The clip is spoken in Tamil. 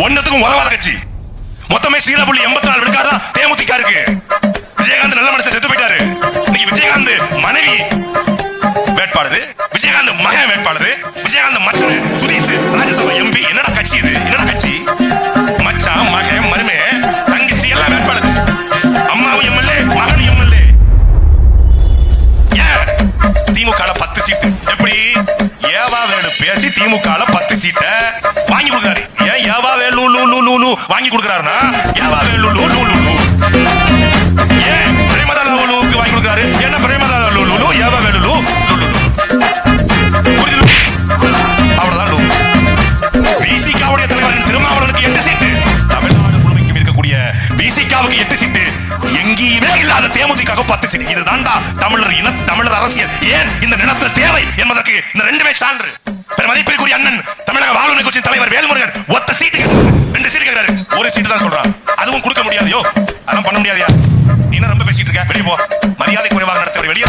ஒன்னத்துக்கும் உதவாத கட்சி. மொத்தமே சீரப்புள்ளி 84 விழுக்காடு தான் தேமுதிக இருக்கு. விஜயகாந்த் நல்ல மனுஷன் செத்து போயிட்டாரு. இன்னைக்கு விஜயகாந்த் மனைவி வேட்பாளர், விஜயகாந்த் மகன் வேட்பாளர், விஜயகாந்த் மச்சன் சுதீஷ் ராஜ்யசபா எம்பி. என்னடா கட்சி இது? என்னடா கட்சி? மச்சான் மகன் மருமே தங்கச்சி எல்லாம் வேட்பாளர். அம்மாவும் எம்எல்ஏ, மகனும் எம்எல்ஏ. ஏன் திமுக 10 சீட்டு? எப்படி ஏவா வேலு பேசி திமுக 10 சீட்டை வாங்கி கொடுக்குறாரு. ஏன் ஏவா வேலு வாங்கி கொடுக்குறாருன்னா ஏவா வேலு ஏன் பிரேமதால லூலுக்கு வாங்கி கொடுக்குறாரு? என்ன பிரேமதால லூலு ஏவா வேலு அவ்வளவுதான் லூ. பிசிகாவுடைய தலைவரின் திருமாவளவனுக்கு 8 சீட்டு, தமிழ்நாடு முழுமைக்கும் இருக்கக்கூடிய பிசிகாவுக்கு 8 சீட்டு, எங்கேயுமே இல்லாத தேமுதிக 10 சீட்டு. இதுதான்டா தமிழர் அரசியல். ஏன் இந்த நிலத்தில் தேவை என்பதற்கு இந்த ரெண்டுமே சான்று. பெருமதிப்பிற்குரிய அண்ணன் தமிழக வாழ்வுரிமை கட்சியின் தலைவர் வேல்முருகன் ஒத்த சீட்டு 2 சீட்டு கேட்கிறாரு. 1 சீட்டு தான் சொல்றான். அதுவும் கொடுக்க முடியாதையோ, அதெல்லாம் பண்ண முடியாதியா? நீ ரொம்ப பேசிட்டு இருக்க, வெளியே போ. மரியாதை குறைவாக நடத்தவர் வெளியே